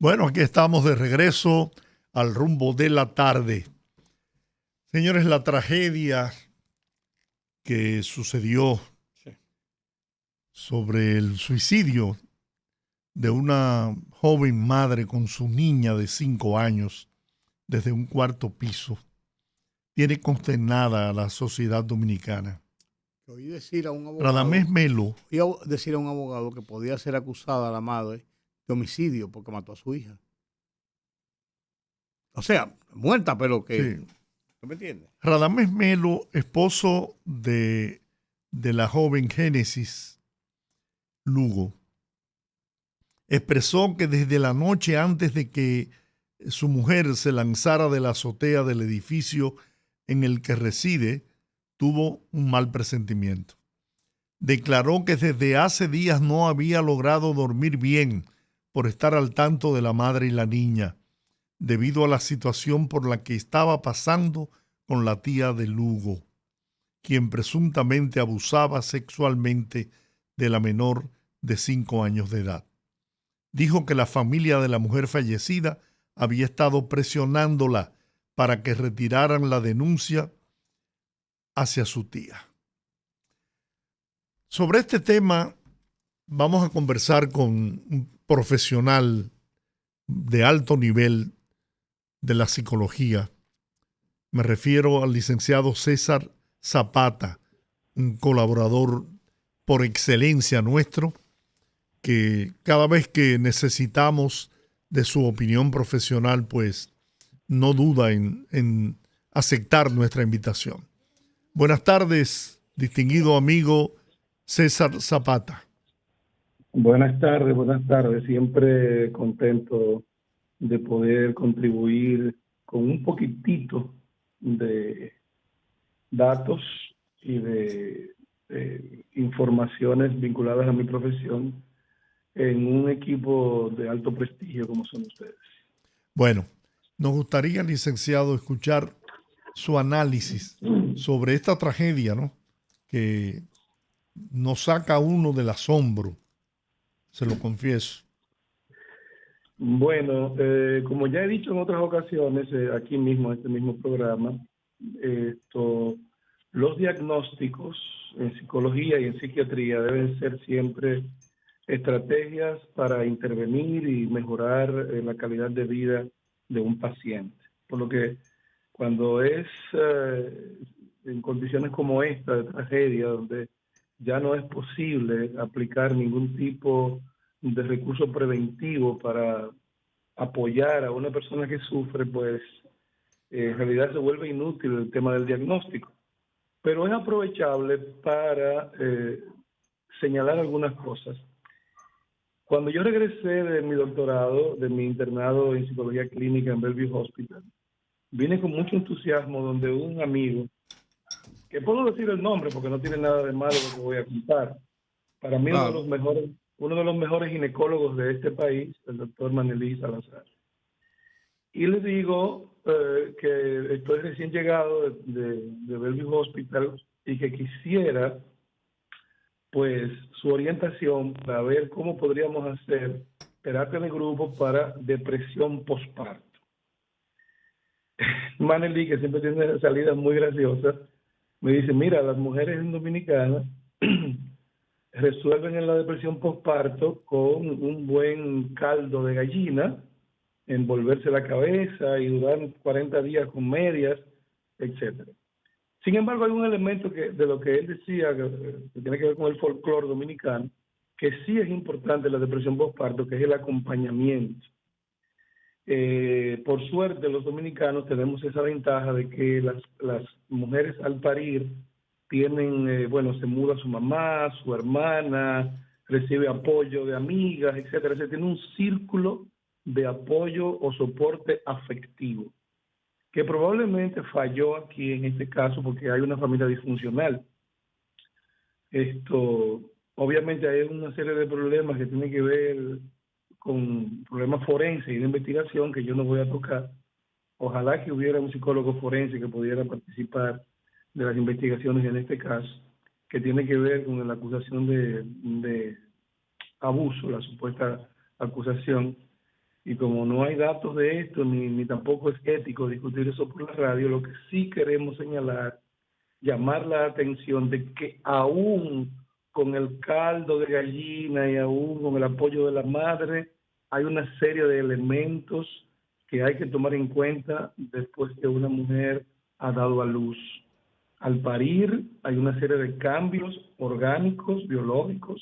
Bueno, aquí estamos de regreso al rumbo de la tarde. Señores, la tragedia que sucedió sobre el suicidio de una joven madre con su niña de 5 años desde un cuarto piso tiene consternada a la sociedad dominicana. Oí decir a un Radamés abogado, Melo, decir a un abogado que podía ser acusada la madre de homicidio porque mató a su hija. O sea, muerta, pero que, sí, ¿tú me entiendes? Radamés Melo, esposo de la joven Génesis Lugo, expresó que desde la noche antes de que su mujer se lanzara de la azotea del edificio en el que reside, tuvo un mal presentimiento. Declaró que desde hace días no había logrado dormir bien por estar al tanto de la madre y la niña, debido a la situación por la que estaba pasando con la tía de Lugo, quien presuntamente abusaba sexualmente de la menor de 5 años de edad. Dijo que la familia de la mujer fallecida había estado presionándola para que retiraran la denuncia hacia su tía. Sobre este tema vamos a conversar con un profesional de alto nivel de la psicología. Me refiero al licenciado César Zapata, un colaborador por excelencia nuestro, que cada vez que necesitamos de su opinión profesional, pues no duda en aceptar nuestra invitación. Buenas tardes, distinguido amigo César Zapata. Buenas tardes. Siempre contento de poder contribuir con un poquitito de datos y de informaciones vinculadas a mi profesión en un equipo de alto prestigio como son ustedes. Bueno, nos gustaría, licenciado, escuchar su análisis sobre esta tragedia, ¿no? Que nos saca a uno del asombro, se lo confieso. Bueno, como ya he dicho en otras ocasiones, aquí mismo, en este mismo programa, esto, los diagnósticos en psicología y en psiquiatría deben ser siempre estrategias para intervenir y mejorar la calidad de vida de un paciente. Por lo que cuando es en condiciones como esta de tragedia, donde ya no es posible aplicar ningún tipo de recurso preventivo para apoyar a una persona que sufre, pues en realidad se vuelve inútil el tema del diagnóstico. Pero es aprovechable para señalar algunas cosas. Cuando yo regresé de mi doctorado, de mi internado en psicología clínica en Bellevue Hospital, vine con mucho entusiasmo donde un amigo, que puedo decir el nombre porque no tiene nada de malo lo que voy a contar, para mí Claro. uno de los mejores ginecólogos de este país, el doctor Manelí Salazar. Y le digo que estoy recién llegado de Bellevue Hospital y que quisiera pues su orientación para ver cómo podríamos hacer terapia de grupo para depresión postparto. Maneli, que siempre tiene salidas muy graciosas, me dice, mira, las mujeres en Dominicana resuelven en la depresión postparto con un buen caldo de gallina, envolverse la cabeza y durar 40 días con medias, etcétera. Sin embargo, hay un elemento de lo que él decía, que tiene que ver con el folclore dominicano, que sí es importante en la depresión postparto, que es el acompañamiento. Por suerte, los dominicanos tenemos esa ventaja de que las mujeres al parir tienen, se muda su mamá, su hermana, recibe apoyo de amigas, etcétera. Se tiene un círculo de apoyo o soporte afectivo, que probablemente falló aquí en este caso porque hay una familia disfuncional. Esto, obviamente hay una serie de problemas que tienen que ver con problemas forenses y de investigación que yo no voy a tocar. Ojalá que hubiera un psicólogo forense que pudiera participar de las investigaciones en este caso, que tiene que ver con la acusación de abuso, la supuesta acusación. Y como no hay datos de esto, ni tampoco es ético discutir eso por la radio, lo que sí queremos señalar, llamar la atención de que aún con el caldo de gallina y aún con el apoyo de la madre, hay una serie de elementos que hay que tomar en cuenta después que una mujer ha dado a luz. Al parir hay una serie de cambios orgánicos, biológicos,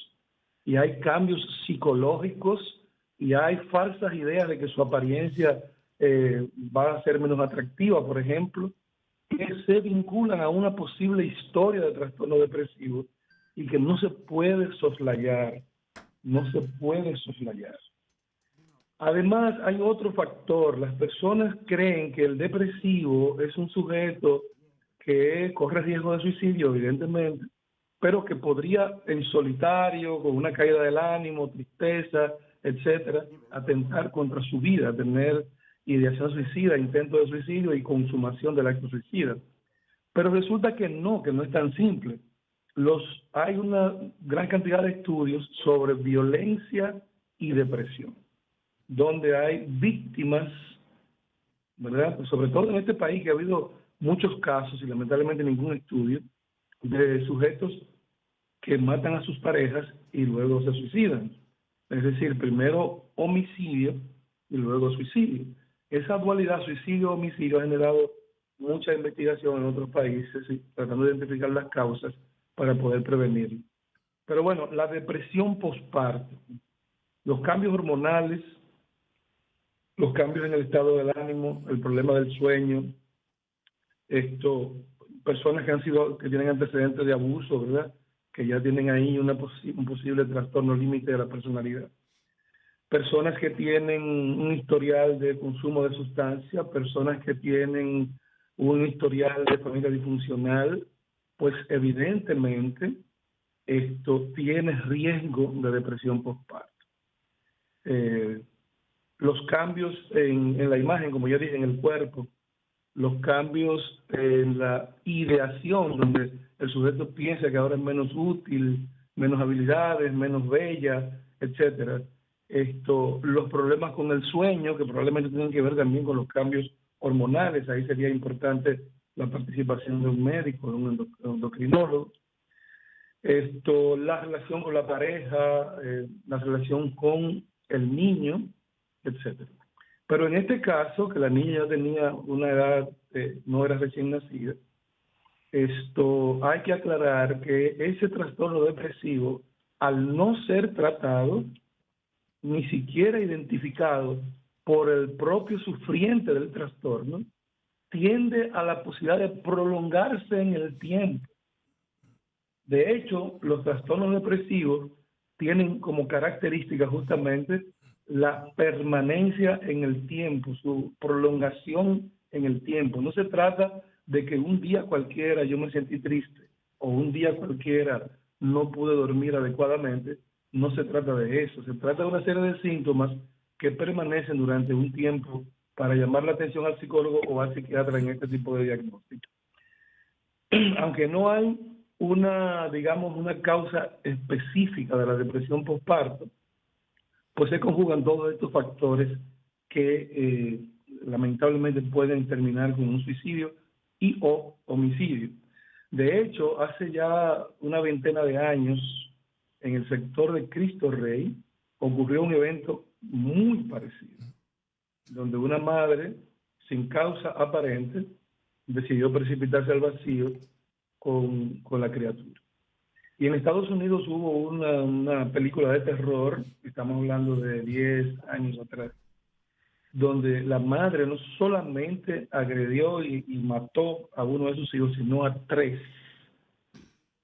y hay cambios psicológicos, y hay falsas ideas de que su apariencia va a ser menos atractiva, por ejemplo, que se vinculan a una posible historia de trastorno depresivo y que no se puede soslayar, no se puede soslayar. Además, hay otro factor. Las personas creen que el depresivo es un sujeto que corre riesgo de suicidio, evidentemente, pero que podría en solitario, con una caída del ánimo, tristeza, etcétera, atentar contra su vida, tener ideación suicida, intento de suicidio y consumación del acto suicida. Pero resulta que no es tan simple. Hay una gran cantidad de estudios sobre violencia y depresión, donde hay víctimas, ¿verdad? Sobre todo en este país que ha habido muchos casos y lamentablemente ningún estudio de sujetos que matan a sus parejas y luego se suicidan. Es decir, primero homicidio y luego suicidio. Esa dualidad suicidio-homicidio ha generado mucha investigación en otros países, tratando de identificar las causas para poder prevenirlo. Pero bueno, la depresión postparto, los cambios hormonales, los cambios en el estado del ánimo, el problema del sueño, personas que tienen antecedentes de abuso, ¿verdad? Que ya tienen ahí un posible trastorno límite de la personalidad. Personas que tienen un historial de consumo de sustancias, personas que tienen un historial de familia disfuncional, pues evidentemente esto tiene riesgo de depresión postparto. Los cambios en la imagen, como ya dije, en el cuerpo, los cambios en la ideación, donde el sujeto piensa que ahora es menos útil, menos habilidades, menos bella, etcétera. Los problemas con el sueño, que probablemente tienen que ver también con los cambios hormonales, ahí sería importante la participación de un médico, de un endocrinólogo. La relación con la pareja, la relación con el niño, etcétera. Pero en este caso, que la niña ya tenía una edad, no era recién nacida, hay que aclarar que ese trastorno depresivo, al no ser tratado, ni siquiera identificado por el propio sufriente del trastorno, tiende a la posibilidad de prolongarse en el tiempo. De hecho, los trastornos depresivos tienen como característica justamente la permanencia en el tiempo, su prolongación en el tiempo. No se trata de que un día cualquiera yo me sentí triste o un día cualquiera no pude dormir adecuadamente. No se trata de eso, se trata de una serie de síntomas que permanecen durante un tiempo para llamar la atención al psicólogo o al psiquiatra en este tipo de diagnóstico. Aunque no hay una causa específica de la depresión postparto, pues se conjugan todos estos factores que lamentablemente pueden terminar con un suicidio y o homicidio. De hecho, hace ya una veintena de años, en el sector de Cristo Rey, ocurrió un evento muy parecido, donde una madre, sin causa aparente, decidió precipitarse al vacío con la criatura. Y en Estados Unidos hubo una película de terror, estamos hablando de 10 años atrás, donde la madre no solamente agredió y mató a uno de sus hijos, sino a 3.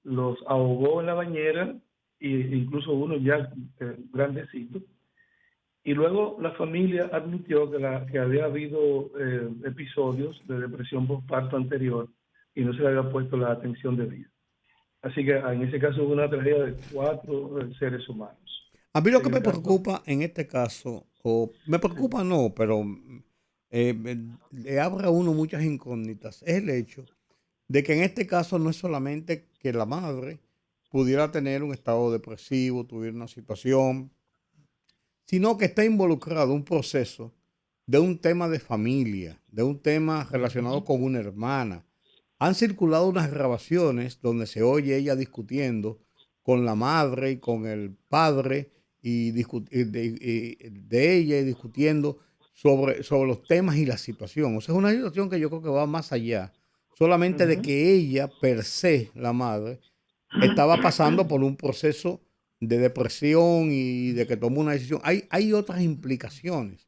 Los ahogó en la bañera, e incluso uno ya grandecito. Y luego la familia admitió que había habido episodios de depresión postparto anterior y no se le había puesto la atención debida. Así que en ese caso hubo una tragedia de 4 seres humanos. A mí lo que me preocupa en este caso, o me preocupa no, pero le abre a uno muchas incógnitas, es el hecho de que en este caso no es solamente que la madre pudiera tener un estado depresivo, tuviera una situación, sino que está involucrado un proceso de un tema de familia, de un tema relacionado con una hermana. Han circulado unas grabaciones donde se oye ella discutiendo con la madre y con el padre y de ella y discutiendo sobre los temas y la situación. O sea, es una situación que yo creo que va más allá, solamente de Ujú. que ella, per se, la madre, estaba pasando por un proceso de depresión y de que tomó una decisión. Hay otras implicaciones.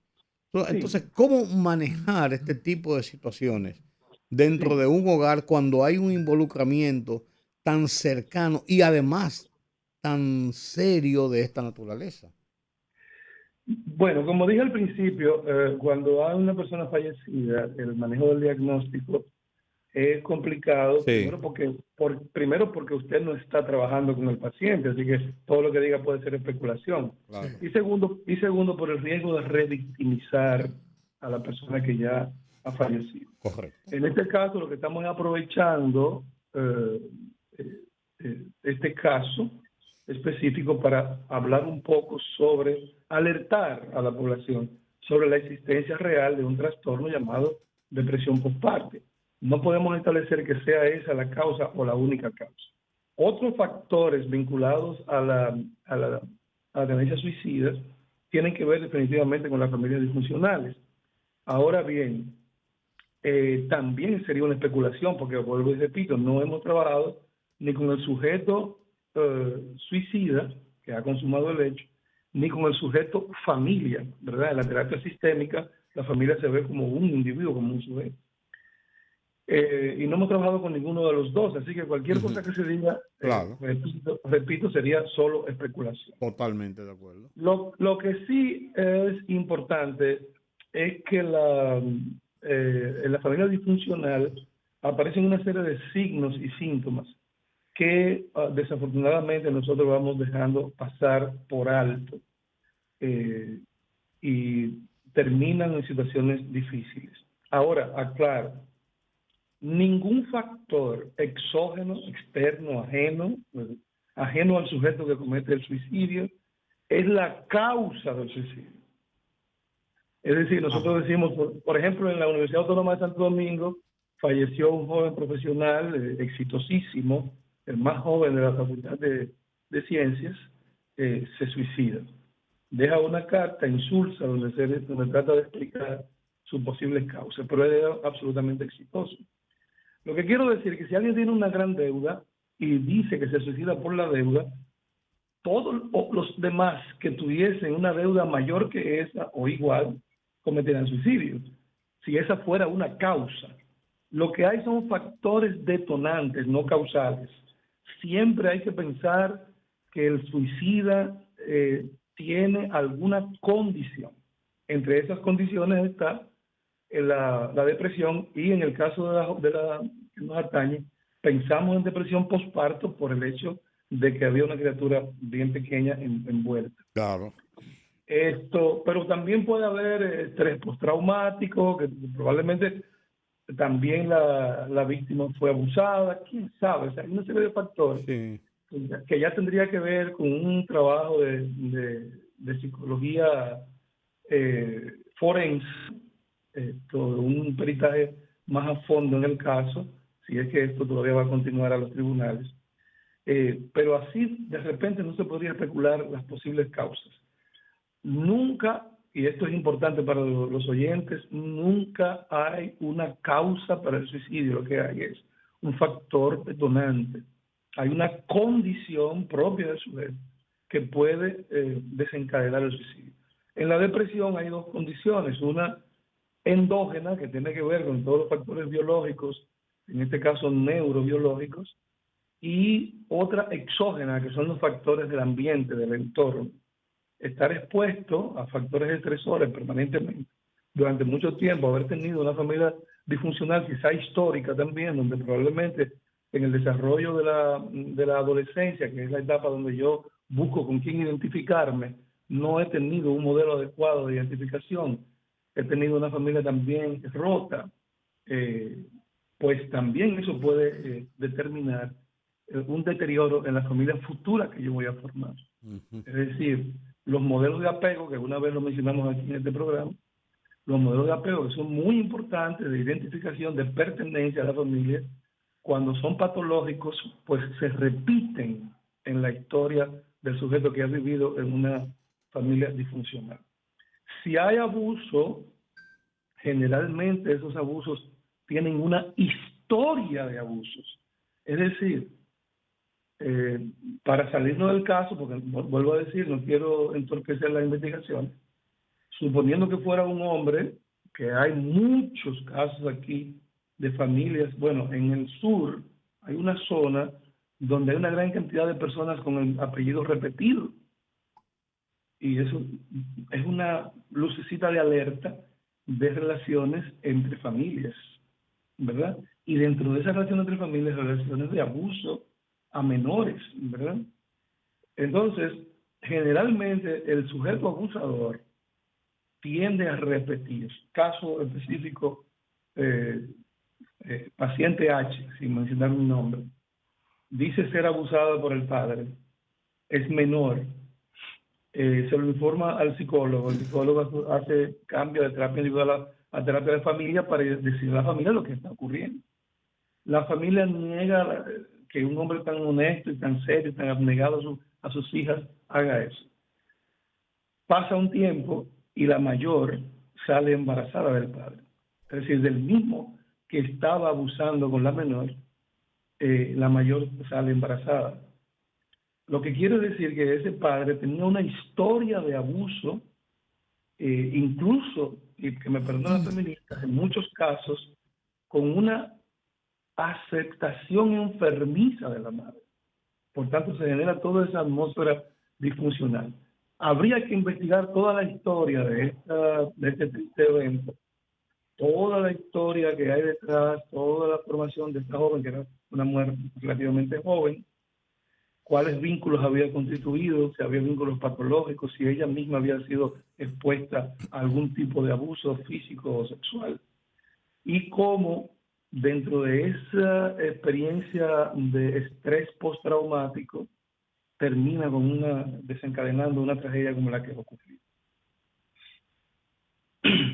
Sí, Entonces, ¿cómo manejar este tipo de situaciones dentro de sí. un hogar cuando hay un involucramiento tan cercano y además tan serio de esta naturaleza? Bueno, como dije al principio, cuando hay una persona fallecida, el manejo del diagnóstico es complicado, Sí, primero porque usted no está trabajando con el paciente, así que todo lo que diga puede ser especulación. Sí. claro. Y segundo por el riesgo de revictimizar a la persona que ya ha fallecido. Correcto. En este caso, lo que estamos es aprovechando eh, este caso específico para hablar un poco sobre, alertar a la población sobre la existencia real de un trastorno llamado depresión postparto. No podemos establecer que sea esa la causa o la única causa. Otros factores vinculados a la tendencia suicida tienen que ver definitivamente con las familias disfuncionales. Ahora bien, también sería una especulación, porque vuelvo y repito, no hemos trabajado ni con el sujeto suicida que ha consumado el hecho, ni con el sujeto familia, ¿verdad? En la terapia sistémica, la familia se ve como un individuo, como un sujeto. Y no hemos trabajado con ninguno de los dos, así que cualquier cosa Ujú, que se diga, claro, repito, sería solo especulación. totalmente de acuerdo. Lo que sí es importante es que en la familia disfuncional aparecen una serie de signos y síntomas que desafortunadamente nosotros vamos dejando pasar por alto eh, y terminan en situaciones difíciles. Ahora, aclaro, ningún factor exógeno, externo, ajeno al sujeto que comete el suicidio, es la causa del suicidio. Es decir, Ajá. nosotros decimos, por ejemplo, en la Universidad Autónoma de Santo Domingo falleció un joven profesional exitosísimo, el más joven de la Facultad de Ciencias, se suicida. Deja una carta insulsa donde trata de explicar sus posibles causas, pero él era absolutamente exitoso. Lo que quiero decir es que si alguien tiene una gran deuda y dice que se suicida por la deuda, todos los demás que tuviesen una deuda mayor que esa o igual cometerán suicidio, si esa fuera una causa. Lo que hay son factores detonantes, no causales. Siempre hay que pensar que el suicida tiene alguna condición. Entre esas condiciones está la depresión y en el caso de la que nos atañe, pensamos en depresión postparto por el hecho de que había una criatura bien pequeña envuelta. Claro. Pero también puede haber estrés postraumático, que probablemente también la víctima fue abusada, quién sabe, o sea, hay una serie de factores Sí. que ya tendría que ver con un trabajo de psicología forense, todo un peritaje más a fondo en el caso, si es que esto todavía va a continuar a los tribunales. Pero así de repente no se podría especular las posibles causas. Nunca, y esto es importante para los oyentes, nunca hay una causa para el suicidio, lo que hay es un factor detonante. Hay una condición propia del sujeto que puede desencadenar el suicidio. En la depresión hay dos condiciones, una endógena, que tiene que ver con todos los factores biológicos, en este caso neurobiológicos, y otra exógena, que son los factores del ambiente, del entorno. Estar expuesto a factores estresores permanentemente durante mucho tiempo, haber tenido una familia disfuncional, quizá histórica también, donde probablemente en el desarrollo de la adolescencia, que es la etapa donde yo busco con quién identificarme, no he tenido un modelo adecuado de identificación, he tenido una familia también rota, eh, pues también eso puede determinar un deterioro en la familia futura que yo voy a formar. Ujú. Es decir, los modelos de apego, que una vez lo mencionamos aquí en este programa, los modelos de apego que son muy importantes de identificación, de pertenencia a la familia, cuando son patológicos, pues se repiten en la historia del sujeto que ha vivido en una familia disfuncional. Si hay abuso, generalmente esos abusos tienen una historia de abusos. Es decir, para salirnos del caso, porque vuelvo a decir, no quiero entorpecer la investigación, suponiendo que fuera un hombre, que hay muchos casos aquí de familias, bueno, en el sur hay una zona donde hay una gran cantidad de personas con el apellido repetido, y eso es una lucecita de alerta de relaciones entre familias, ¿verdad? Y dentro de esas relaciones entre familias, relaciones de abuso a menores, ¿verdad? Entonces, generalmente el sujeto abusador tiende a repetir. Caso específico, paciente H, sin mencionar mi nombre, dice ser abusada por el padre, es menor, se lo informa al psicólogo, el psicólogo hace cambio de terapia individual a terapia de familia para decirle a la familia lo que está ocurriendo. La familia niega que un hombre tan honesto y tan serio y tan abnegado a sus hijas haga eso. Pasa un tiempo y la mayor sale embarazada del padre. Es decir, del mismo que estaba abusando con la menor, la mayor sale embarazada. Lo que quiere decir que ese padre tenía una historia de abuso, incluso, y que me perdonan las feministas, en muchos casos, con una aceptación enfermiza de la madre. Por tanto, se genera toda esa atmósfera disfuncional. Habría que investigar toda la historia de este triste evento, toda la historia que hay detrás, toda la formación de esta joven, que era una mujer relativamente joven, cuáles vínculos había constituido, si había vínculos patológicos, si ella misma había sido expuesta a algún tipo de abuso físico o sexual, y cómo dentro de esa experiencia de estrés postraumático termina con desencadenando una tragedia como la que ocurrió.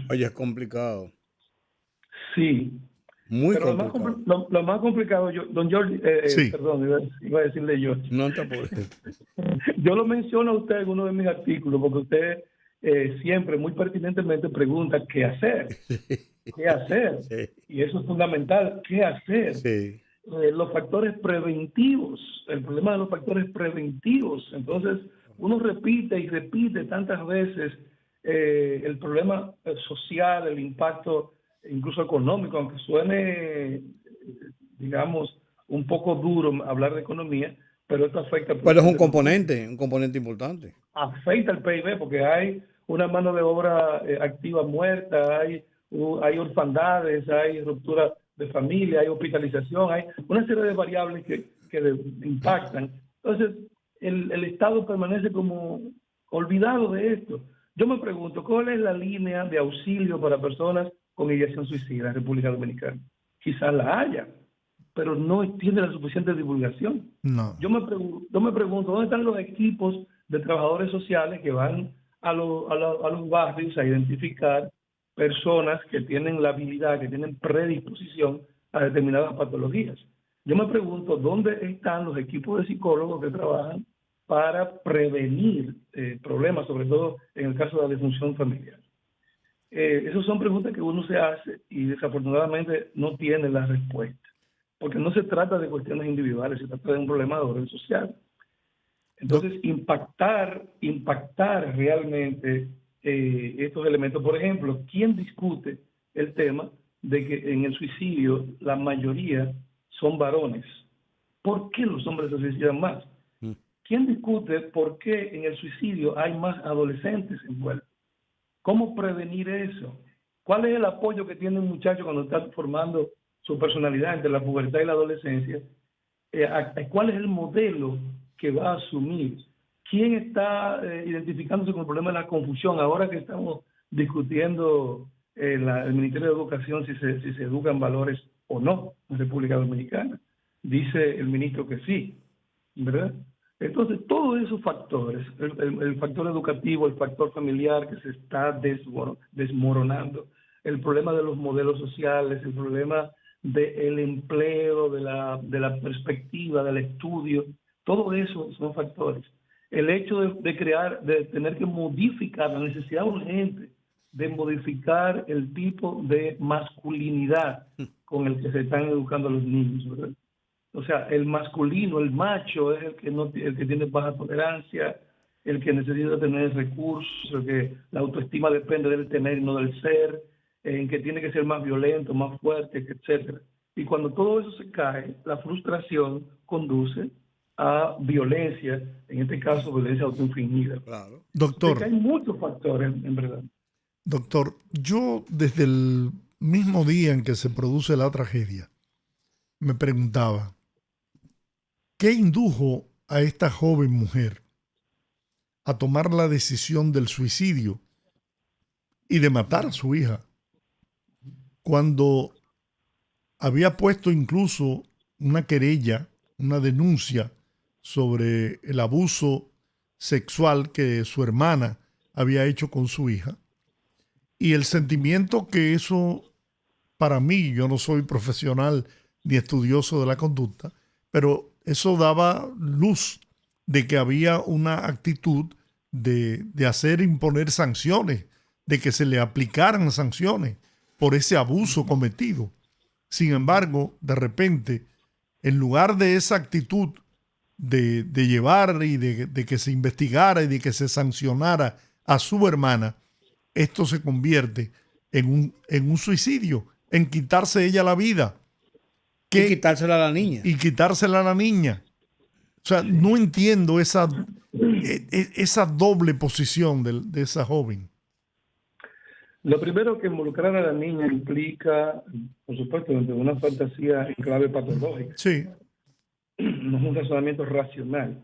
Oye, es complicado. Sí. Muy Pero complicado. lo más complicado, don George, Sí. perdón, iba a decirle yo. No te apures. Yo lo menciono a usted en uno de mis artículos porque usted siempre muy pertinentemente pregunta qué hacer, qué hacer. Sí. Y eso es fundamental, qué hacer. Sí. Los factores preventivos, el problema de los factores preventivos. Entonces, uno repite y repite tantas veces el problema social, el impacto incluso económico, aunque suene, digamos, un poco duro hablar de economía, pero esto afecta. Pero es un componente importante. Afecta el PIB porque hay una mano de obra activa muerta, hay orfandades, hay ruptura de familia, hay hospitalización, hay una serie de variables que impactan. Entonces, el Estado permanece como olvidado de esto. Yo me pregunto, ¿cuál es la línea de auxilio para personas con ideación suicida en República Dominicana? Quizás la haya, pero no tiene la suficiente divulgación. No. Yo me pregunto, ¿dónde están los equipos de trabajadores sociales que van a los barrios a identificar personas que tienen la habilidad, que tienen predisposición a determinadas patologías? Yo me pregunto, ¿dónde están los equipos de psicólogos que trabajan para prevenir problemas, sobre todo en el caso de la disfunción familiar? Esas son preguntas que uno se hace y desafortunadamente no tiene la respuesta, porque no se trata de cuestiones individuales, se trata de un problema de orden social. Entonces, impactar realmente estos elementos. Por ejemplo, ¿quién discute el tema de que en el suicidio la mayoría son varones? ¿Por qué los hombres se suicidan más? ¿Quién discute por qué en el suicidio hay más adolescentes envueltos? ¿Cómo prevenir eso? ¿Cuál es el apoyo que tiene un muchacho cuando está formando su personalidad entre la pubertad y la adolescencia? ¿Cuál es el modelo que va a asumir? ¿Quién está identificándose con el problema de la confusión? Ahora que estamos discutiendo el Ministerio de Educación si se educan valores o no en República Dominicana. Dice el ministro que sí, ¿verdad? Entonces, todos esos factores, el factor educativo, el factor familiar que se está desmoronando, el problema de los modelos sociales, el problema del empleo, de la perspectiva, del estudio, todo eso son factores. El hecho de tener que modificar, la necesidad urgente de modificar el tipo de masculinidad con el que se están educando a los niños, ¿verdad? O sea, el masculino, el macho es el que tiene baja tolerancia, el que necesita tener recursos, el que la autoestima depende del tener y no del ser, en que tiene que ser más violento, más fuerte, etcétera. Y cuando todo eso se cae, la frustración conduce a violencia, en este caso violencia autoinfligida. Claro. Doctor, Porque hay muchos factores, en verdad. doctor, yo desde el mismo día en que se produce la tragedia, me preguntaba, ¿qué indujo a esta joven mujer a tomar la decisión del suicidio y de matar a su hija, cuando había puesto incluso una querella, una denuncia sobre el abuso sexual que su hermana había hecho con su hija? Y el sentimiento que eso, para mí, yo no soy profesional ni estudioso de la conducta, pero eso daba luz de que había una actitud de hacer imponer sanciones, de que se le aplicaran sanciones por ese abuso cometido. Sin embargo, de repente, en lugar de esa actitud de llevar y de que se investigara y de que se sancionara a su hermana, esto se convierte en un suicidio, en quitarse ella la vida. Y quitársela a la niña. Y quitársela a la niña. O sea, no entiendo esa doble posición de esa joven. Lo primero que involucrar a la niña implica, por supuesto, dentro de una fantasía en clave patológica. Sí. No es un razonamiento racional.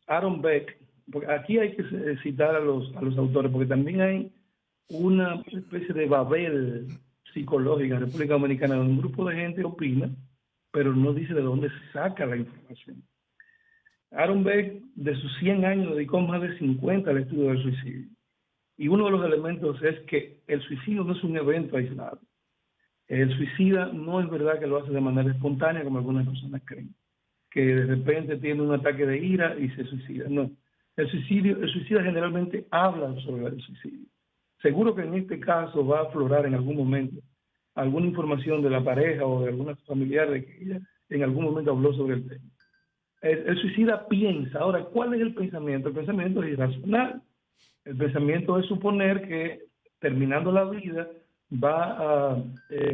Aaron Beck, porque aquí hay que citar a los autores, porque también hay una especie de Babel psicológica en República Dominicana, donde un grupo de gente opina, pero no dice de dónde se saca la información. Aaron Beck, de sus 100 años, dedicó más de 50 al estudio del suicidio. Y uno de los elementos es que el suicidio no es un evento aislado. El suicida no es verdad que lo hace de manera espontánea, como algunas personas creen, que de repente tiene un ataque de ira y se suicida. No. El suicida generalmente habla sobre el suicidio. Seguro que en este caso va a aflorar en algún momento alguna información de la pareja o de alguna familiar de que ella en algún momento habló sobre el tema. El suicida piensa. Ahora, ¿cuál es el pensamiento? El pensamiento es irracional. El pensamiento es suponer que terminando la vida va a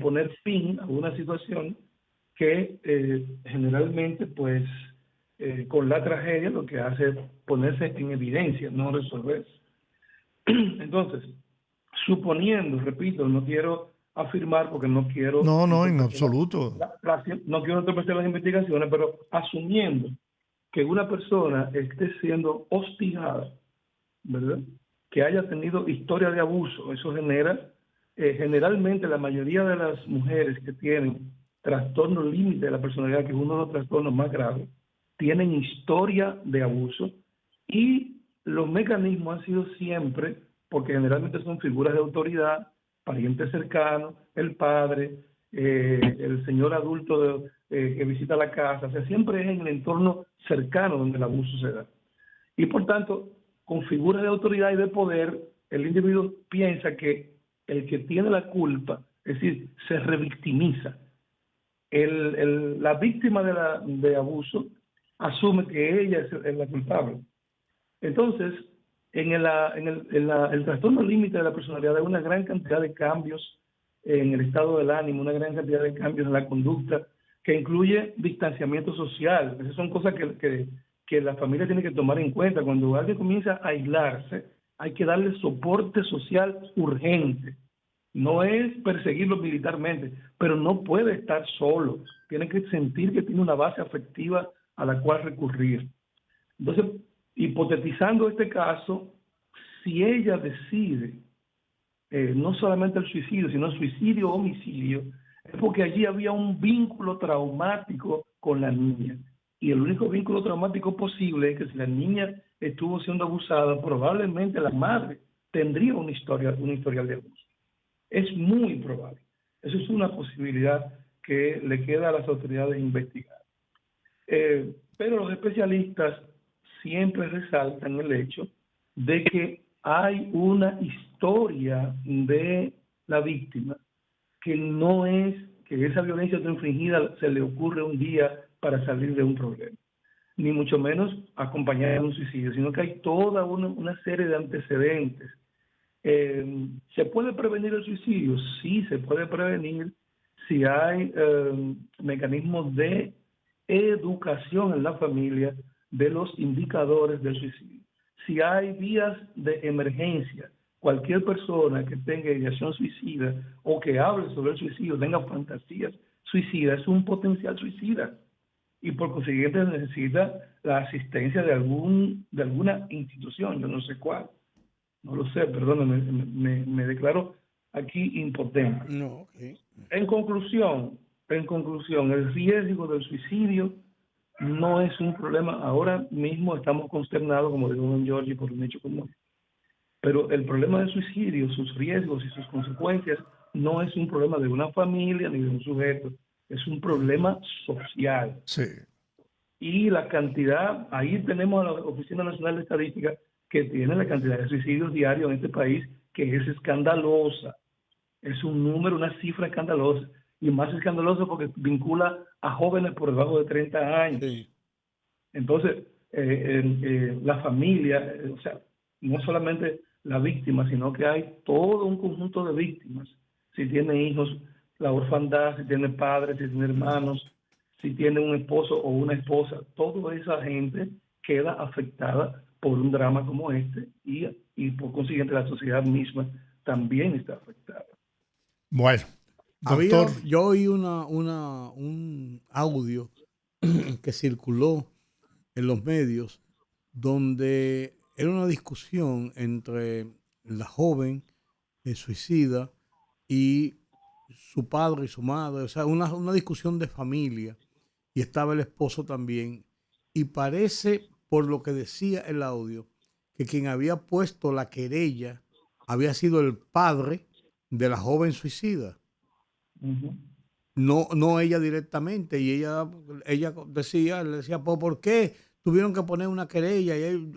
poner fin a una situación que generalmente, pues, con la tragedia lo que hace es ponerse en evidencia, no resolverse. Entonces, suponiendo, repito, no quiero afirmar porque no quiero... No, en absoluto. No quiero entorpecer las investigaciones, pero asumiendo que una persona esté siendo hostigada, ¿verdad?, que haya tenido historia de abuso, eso genera, generalmente la mayoría de las mujeres que tienen trastorno límite de la personalidad, que es uno de los trastornos más graves, tienen historia de abuso, y los mecanismos han sido siempre, porque generalmente son figuras de autoridad, parientes cercanos, el padre, el señor adulto que visita la casa, o sea, siempre es en el entorno cercano donde el abuso se da. Y por tanto, con figuras de autoridad y de poder, el individuo piensa que el que tiene la culpa, es decir, se revictimiza. La víctima de abuso asume que ella es la culpable. Entonces, en el trastorno límite de la personalidad hay una gran cantidad de cambios en el estado del ánimo, una gran cantidad de cambios en la conducta, que incluye distanciamiento social. Esas son cosas que la familia tiene que tomar en cuenta. Cuando alguien comienza a aislarse, hay que darle soporte social urgente. No es perseguirlo militarmente, pero no puede estar solo. Tiene que sentir que tiene una base afectiva a la cual recurrir. Entonces, hipotetizando este caso, si ella decide no solamente el suicidio, sino suicidio o homicidio, es porque allí había un vínculo traumático con la niña. y el único vínculo traumático posible es que si la niña estuvo siendo abusada, probablemente la madre tendría una historial de abuso. Es muy probable. Eso es una posibilidad que le queda a las autoridades investigar. Pero los especialistas siempre resaltan el hecho de que hay una historia de la víctima que no es que esa violencia autoinfligida se le ocurre un día para salir de un problema, ni mucho menos acompañada de un suicidio, sino que hay toda una serie de antecedentes. ¿Se puede prevenir el suicidio? Sí, se puede prevenir si hay mecanismos de educación en la familia de los indicadores del suicidio. Si hay vías de emergencia, cualquier persona que tenga ideación suicida o que hable sobre el suicidio, tenga fantasías suicidas, es un potencial suicida y por consiguiente necesita la asistencia de alguna institución, yo no sé cuál, no lo sé, perdón, me declaro aquí impotente. No, okay. En conclusión, el riesgo del suicidio no es un problema. Ahora mismo estamos consternados, como dijo don Giorgi, por un hecho como este. Pero el problema del suicidio, sus riesgos y sus consecuencias, no es un problema de una familia ni de un sujeto, es un problema social. Sí. Y la cantidad, ahí tenemos a la Oficina Nacional de Estadística, que tiene la cantidad de suicidios diarios en este país, que es escandalosa. Es un número, una cifra escandalosa. Y más escandalosa porque vincula a jóvenes por debajo de 30 años. Sí. Entonces, la familia, o sea, no solamente la víctima, sino que hay todo un conjunto de víctimas. Si tiene hijos, la orfandad, si tiene padres, si tiene hermanos, si tiene un esposo o una esposa, toda esa gente queda afectada por un drama como este y por consiguiente la sociedad misma también está afectada. Bueno, doctor. Yo oí un audio que circuló en los medios donde era una discusión entre la joven suicida y su padre y su madre, o sea, una discusión de familia, y estaba el esposo también, y parece, por lo que decía el audio, que quien había puesto la querella había sido el padre de la joven suicida. Uh-huh. No ella directamente, y ella le decía, ¿por qué tuvieron que poner una querella? Y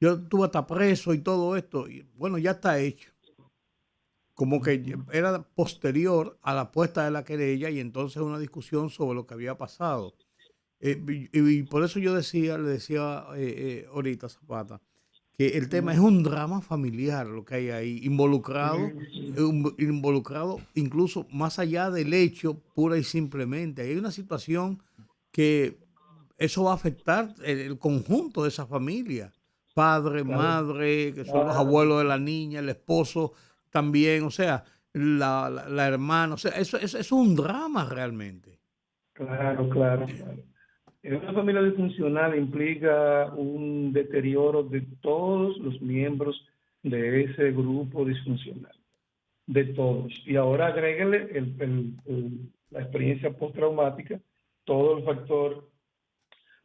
yo estuve hasta preso y todo esto. Y bueno, ya está hecho. Como que era posterior a la puesta de la querella y entonces una discusión sobre lo que había pasado. Y por eso yo le decía ahorita Zapata, que el tema es un drama familiar lo que hay ahí, involucrado incluso más allá del hecho pura y simplemente. Hay una situación que eso va a afectar el conjunto de esa familia, padre, madre, que son los abuelos de la niña, el esposo también, o sea, la hermana, o sea, eso es un drama realmente. Claro. En una familia disfuncional implica un deterioro de todos los miembros de ese grupo disfuncional, de todos. Y ahora agréguele la experiencia postraumática, todo el factor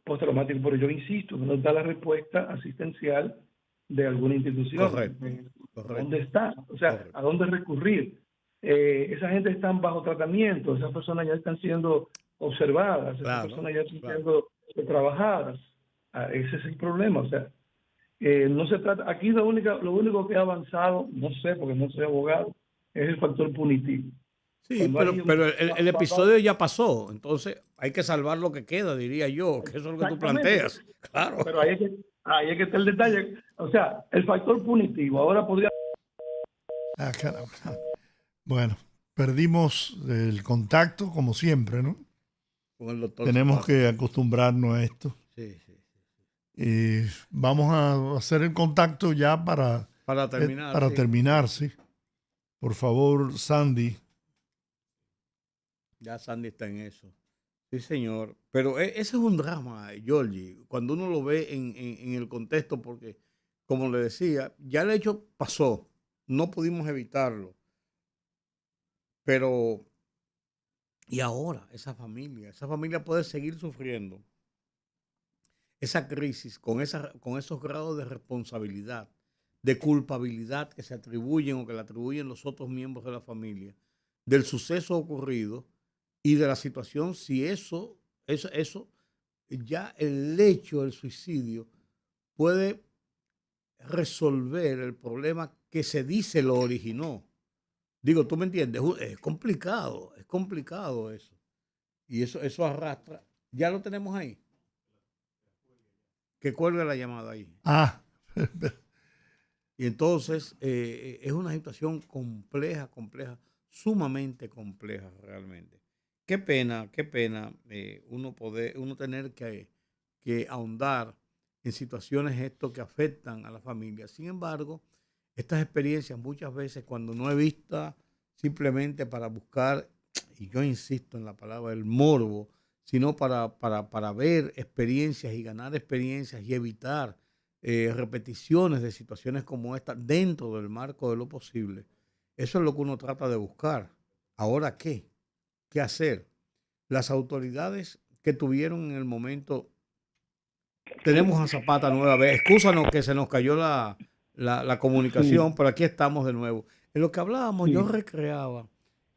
postraumático, pero yo insisto, no nos da la respuesta asistencial de alguna institución. Correcto. ¿Dónde está? O sea, Correcto. ¿a dónde recurrir? Esa gente está bajo tratamiento, esas personas ya están siendo observadas, esas personas ya están siendo trabajadas. Ese es el problema. O sea, no se trata, aquí lo único que ha avanzado, no sé, porque no soy abogado, es el factor punitivo. Sí, pero el episodio ya pasó, entonces hay que salvar lo que queda, diría yo, que eso es lo que tú planteas. Claro. Pero ahí es que está el detalle. O sea, el factor punitivo ahora podría... Caramba. Bueno, perdimos el contacto como siempre, ¿no? Con el doctor Tenemos Zapata. que acostumbrarnos a esto. Sí. Vamos a hacer el contacto ya para terminar. terminar, sí. Por favor, Sandy. Ya Sandy está en eso. Sí, señor. Pero ese es un drama, Giorgi, cuando uno lo ve en el contexto, porque, como le decía, ya el hecho pasó. No pudimos evitarlo. Pero, ¿y ahora esa familia? Esa familia puede seguir sufriendo. esa crisis con esos grados de responsabilidad, de culpabilidad que se atribuyen o que le atribuyen los otros miembros de la familia, del suceso ocurrido y de la situación, si eso, ya el hecho del suicidio puede resolver el problema que se dice lo originó. Digo, ¿tú me entiendes? Es complicado eso. Y eso arrastra. Ya lo tenemos ahí. Que cuelgue la llamada ahí. Ah, Y entonces es una situación compleja, sumamente compleja realmente. Qué pena uno tener que ahondar en situaciones esto que afectan a la familia. Sin embargo, estas experiencias muchas veces cuando no es vista simplemente para buscar, y yo insisto en la palabra, el morbo, sino para ver experiencias y ganar experiencias y evitar repeticiones de situaciones como esta dentro del marco de lo posible. Eso es lo que uno trata de buscar. ¿Ahora qué? ¿Qué hacer? Las autoridades que tuvieron en el momento, tenemos a Zapata nueva vez, excúsanos que se nos cayó la Sí, comunicación, pero aquí estamos de nuevo. En lo que hablábamos, yo sí. recreaba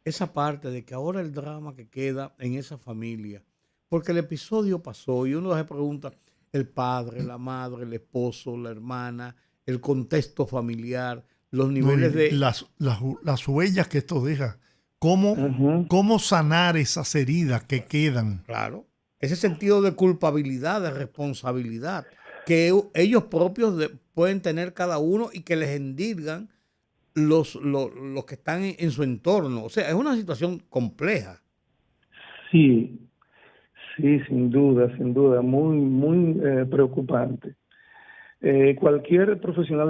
esa parte de que ahora el drama que queda en esa familia, porque el episodio pasó y uno se pregunta, el padre, la madre, el esposo, la hermana, el contexto familiar, los no, niveles y de, las huellas que esto deja. ¿Cómo, Ujú. cómo sanar esas heridas que quedan? claro, ese sentido de culpabilidad, de responsabilidad, que ellos propios pueden tener cada uno y que les endilgan los que están en su entorno. O sea, es una situación compleja. Sí, sí, sin duda, muy, muy preocupante. Cualquier profesional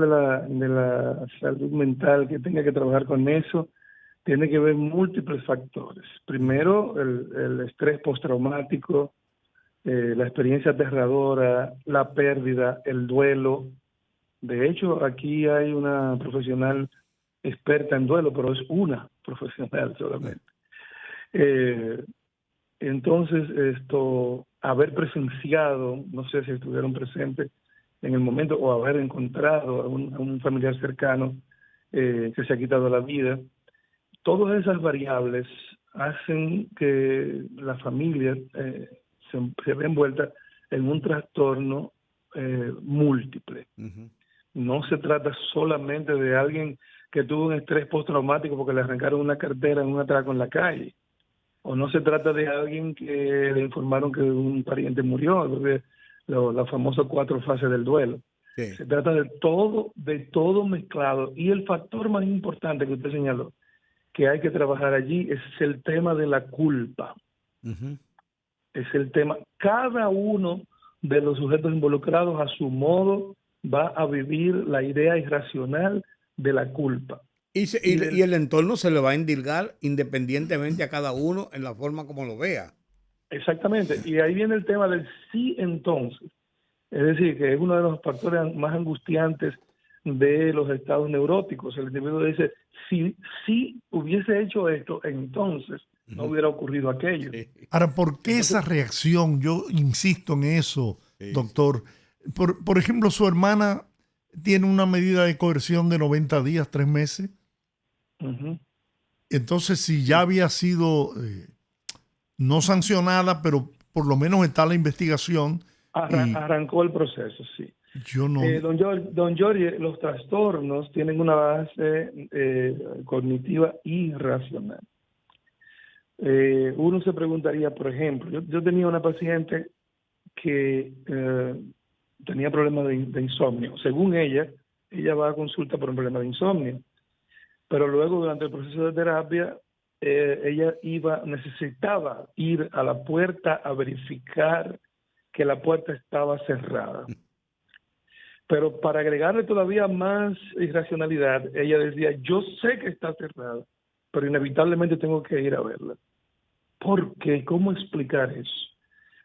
de la salud mental que tenga que trabajar con eso tiene que ver múltiples factores. Ujú, Primero, el estrés postraumático, la experiencia aterradora, la pérdida, el duelo. De hecho, aquí hay una profesional experta en duelo, pero es una profesional solamente. Eh, entonces, haber presenciado, no sé si estuvieron presentes en el momento o haber encontrado a un familiar cercano que se ha quitado la vida, todas esas variables hacen que la familia se ve envuelta en un trastorno múltiple. ujú. No se trata solamente de alguien que tuvo un estrés postraumático porque le arrancaron una cartera en un atraco en la calle, o no se trata de alguien que le informaron que un pariente murió, las famosas 4 fases del duelo. Sí. Se trata de todo mezclado. Y el factor más importante que usted señaló, que hay que trabajar allí, es el tema de la culpa. Ujú. Es el tema, cada uno de los sujetos involucrados a su modo va a vivir la idea irracional de la culpa. Y Y del el entorno se le va a endilgar independientemente a cada uno en la forma como lo vea. Exactamente, y ahí viene el tema del sí entonces, es decir, que es uno de los factores más angustiantes de los estados neuróticos. El individuo dice, si hubiese hecho esto, entonces no Ujú. hubiera ocurrido aquello. Sí, Ahora, ¿por qué Entonces, esa reacción? Yo insisto en eso, sí, sí. doctor. Por ejemplo, su hermana tiene una medida de coerción de 90 días, 3 meses. ujú, Entonces, si ya sí, había sido no sancionada, pero por lo menos está la investigación y arrancó el proceso, sí. yo no... Don Giorgi, los trastornos tienen una base cognitiva irracional. Uno se preguntaría, por ejemplo, yo tenía una paciente que tenía problemas de insomnio. Según ella va a consulta por un problema de insomnio, pero luego durante el proceso de terapia, ella necesitaba ir a la puerta a verificar que la puerta estaba cerrada. Pero para agregarle todavía más irracionalidad, ella decía, yo sé que está cerrada, pero inevitablemente tengo que ir a verla. ¿Por qué? ¿Cómo explicar eso?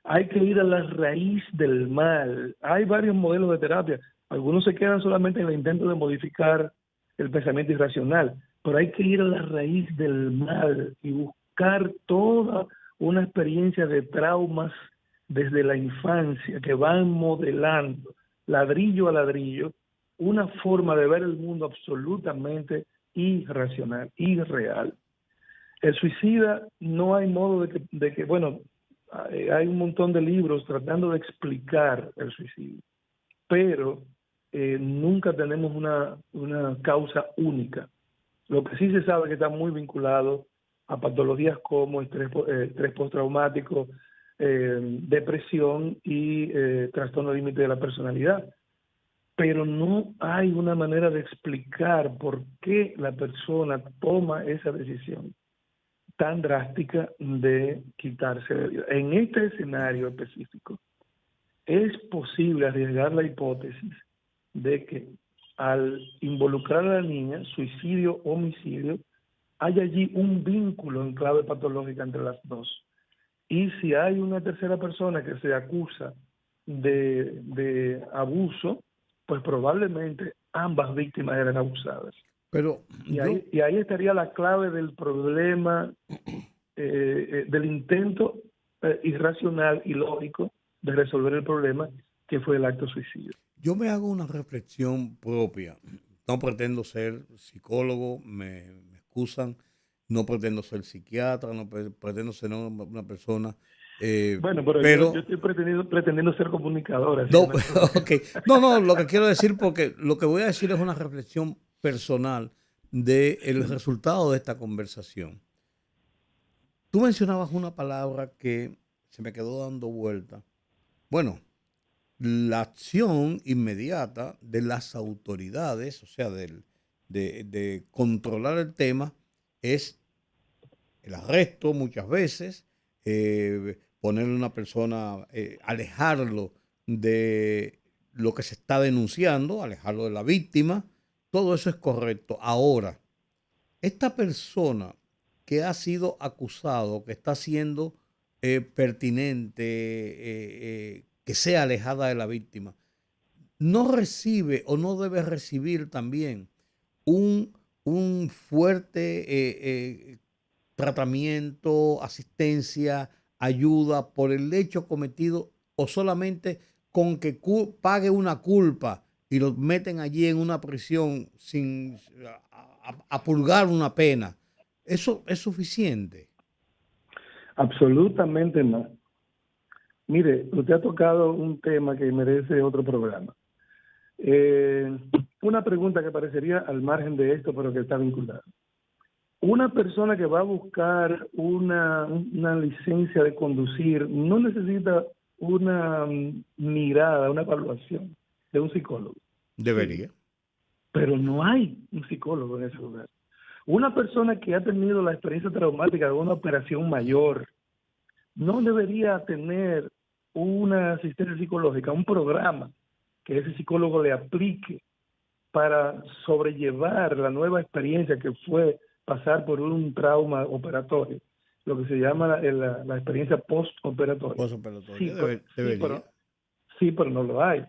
Hay que ir a la raíz del mal. Hay varios modelos de terapia. Algunos se quedan solamente en el intento de modificar el pensamiento irracional, pero hay que ir a la raíz del mal y buscar toda una experiencia de traumas, desde la infancia, que van modelando ladrillo a ladrillo una forma de ver el mundo absolutamente irracional, irreal. El suicida, no hay modo de que bueno, hay un montón de libros tratando de explicar el suicidio, pero nunca tenemos una causa única. Lo que sí se sabe es que está muy vinculado a patologías como estrés postraumático, depresión y trastorno límite de la personalidad. Pero no hay una manera de explicar por qué la persona toma esa decisión tan drástica de quitarse la vida. En este escenario específico, es posible arriesgar la hipótesis de que al involucrar a la niña, suicidio, homicidio, hay allí un vínculo en clave patológica entre las dos. Y si hay una tercera persona que se acusa de abuso, pues probablemente ambas víctimas eran abusadas. Pero Y ahí estaría la clave del problema, del intento irracional y lógico de resolver el problema, que fue el acto suicidio. yo me hago una reflexión propia. No pretendo ser psicólogo, me excusan. No pretendo ser psiquiatra, no pretendo ser una persona. Bueno, pero yo estoy pretendiendo ser comunicador. Así No, no hay problema. ok. No, lo que quiero decir, porque lo que voy a decir es una reflexión personal del resultado de esta conversación. Tú mencionabas una palabra que se me quedó dando vuelta. Bueno, la acción inmediata de las autoridades, o sea, de controlar el tema, es el arresto muchas veces, ponerle a una persona, alejarlo de lo que se está denunciando, alejarlo de la víctima, todo eso es correcto. Ahora, esta persona que ha sido acusado, que está siendo pertinente, que sea alejada de la víctima, no recibe o no debe recibir también un fuerte tratamiento, asistencia, ayuda por el hecho cometido, o solamente con que pague una culpa y lo meten allí en una prisión sin purgar una pena. ¿Eso es suficiente? Absolutamente no. Mire, usted ha tocado un tema que merece otro programa. Una pregunta que parecería al margen de esto, pero que está vinculada. Una persona que va a buscar una licencia de conducir no necesita una mirada, una evaluación de un psicólogo. Debería. Sí, pero no hay un psicólogo en ese lugar. Una persona que ha tenido la experiencia traumática de una operación mayor no debería tener una asistencia psicológica, un programa que ese psicólogo le aplique para sobrellevar la nueva experiencia que fue pasar por un trauma operatorio, lo que se llama la experiencia postoperatoria. Postoperatoria, Debería. debería. Sí, pero no lo hay.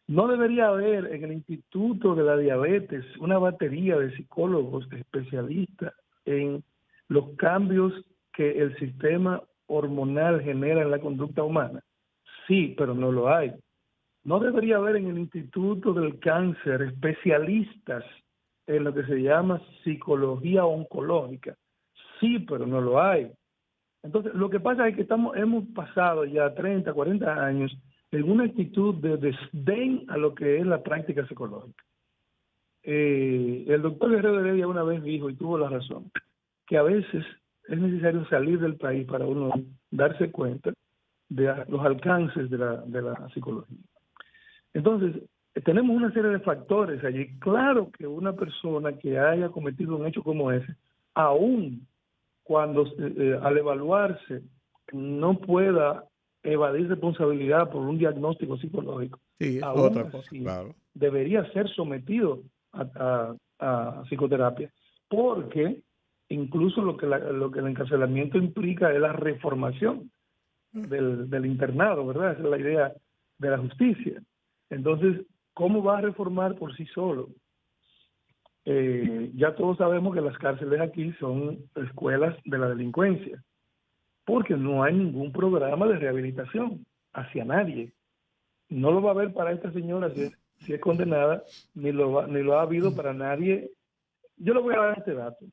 No debería haber en el Instituto de la Diabetes una batería de psicólogos especialistas en los cambios que el sistema hormonal genera en la conducta humana. Sí, pero no lo hay. No debería haber en el Instituto del Cáncer especialistas en lo que se llama psicología oncológica. Sí, pero no lo hay. Entonces, lo que pasa es que hemos pasado ya 30, 40 años en una actitud de desdén a lo que es la práctica psicológica. El doctor Guerrero Heredia una vez dijo, y tuvo la razón, que a veces es necesario salir del país para uno darse cuenta de los alcances de la psicología. Entonces, tenemos una serie de factores allí. Claro que una persona que haya cometido un hecho como ese, aún cuando al evaluarse no pueda evadir responsabilidad por un diagnóstico psicológico, Sí, eso es aún otra cosa, así claro. debería ser sometido a psicoterapia, porque incluso lo que el encarcelamiento implica es la reformación del internado, ¿verdad? Esa es la idea de la justicia. Entonces, ¿cómo va a reformar por sí solo? Ya todos sabemos que las cárceles aquí son escuelas de la delincuencia, porque no hay ningún programa de rehabilitación. hacia nadie. No lo va a haber para esta señora si es condenada, ni lo ha habido para nadie. Yo le voy a dar este dato,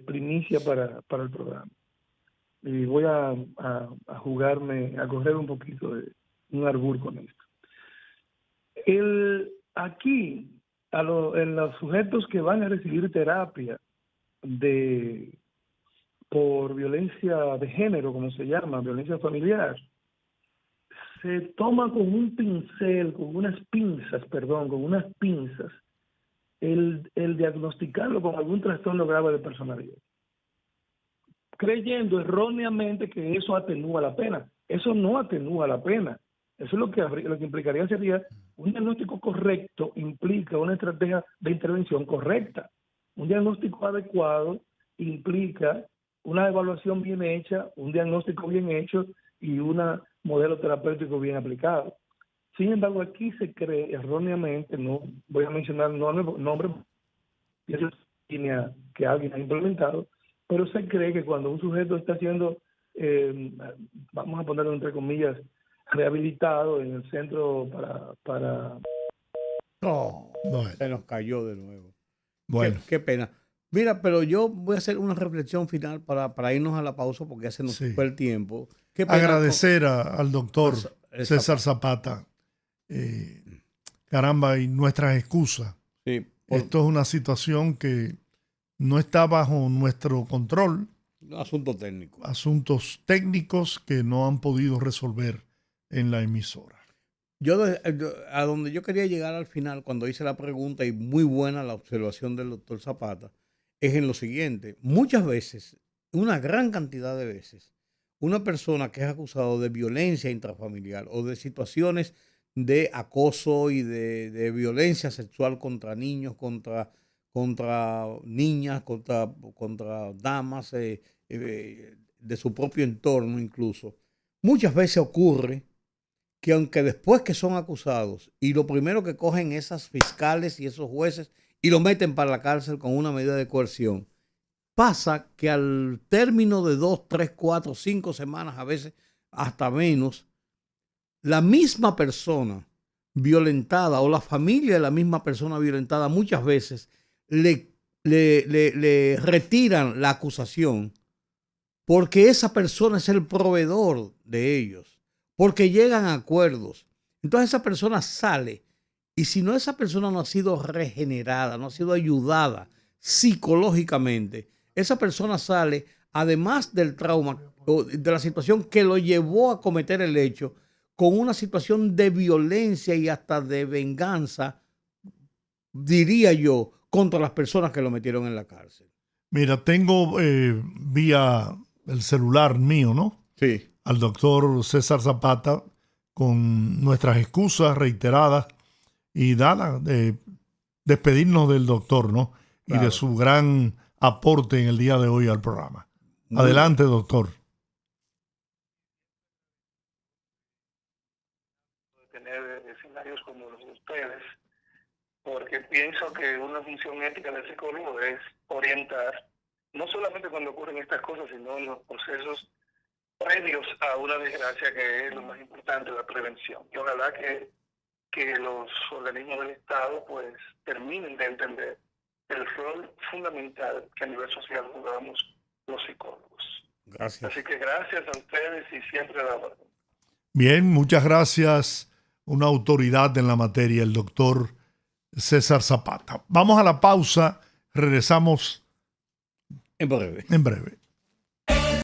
primicia para el programa. Y voy a correr un poquito de un albur con esto. Aquí, en los sujetos que van a recibir terapia por violencia de género, como se llama, violencia familiar, se toma con unas pinzas, el diagnosticarlo con algún trastorno grave de personalidad, creyendo erróneamente que eso atenúa la pena. Eso no atenúa la pena. Eso es lo que implicaría sería un diagnóstico correcto, implica una estrategia de intervención correcta. Un diagnóstico adecuado implica una evaluación bien hecha, un diagnóstico bien hecho y un modelo terapéutico bien aplicado. Sin embargo, aquí se cree erróneamente, no voy a mencionar nombres, que alguien ha implementado, pero se cree que cuando un sujeto está siendo, vamos a ponerlo entre comillas, rehabilitado en el centro para... Oh, Bueno. se nos cayó de nuevo. Bueno. Qué pena. Mira, pero yo voy a hacer una reflexión final para irnos a la pausa porque ya se nos fue el tiempo. Qué pena agradecer al doctor César Zapata. Caramba, y nuestras excusas. Sí, esto es una situación que no está bajo nuestro control. Asunto técnico. Asuntos técnicos que no han podido resolver en la emisora. Yo a donde yo quería llegar al final cuando hice la pregunta, y muy buena la observación del doctor Zapata, es en lo siguiente. Muchas veces, una gran cantidad de veces, una persona que es acusada de violencia intrafamiliar o de situaciones de acoso y de violencia sexual contra niños, contra niñas, contra damas de su propio entorno incluso, muchas veces ocurre que aunque después que son acusados y lo primero que cogen esas fiscales y esos jueces y lo meten para la cárcel con una medida de coerción, pasa que al término de 2, 3, 4, 5 semanas, a veces hasta menos, la misma persona violentada o la familia de la misma persona violentada muchas veces le retiran la acusación porque esa persona es el proveedor de ellos, porque llegan a acuerdos. Entonces esa persona sale y si no, esa persona no ha sido regenerada, no ha sido ayudada psicológicamente, esa persona sale, además del trauma o de la situación que lo llevó a cometer el hecho, con una situación de violencia y hasta de venganza, diría yo, contra las personas que lo metieron en la cárcel. Mira, tengo vía el celular mío, ¿no? Sí. Al doctor César Zapata con nuestras excusas reiteradas y despedirnos del doctor, ¿no? Claro. Y de su gran aporte en el día de hoy al programa. Adelante, doctor. Tener escenarios como los de ustedes, porque pienso que una función ética del psicólogo es orientar, no solamente cuando ocurren estas cosas, sino en los procesos previos a una desgracia, que es lo más importante, la prevención. Y ojalá que los organismos del Estado pues terminen de entender el rol fundamental que a nivel social jugamos los psicólogos. Gracias. Así que gracias a ustedes y siempre a la orden. Bien, muchas gracias. Una autoridad en la materia, el doctor César Zapata. Vamos a la pausa, regresamos en breve. En breve.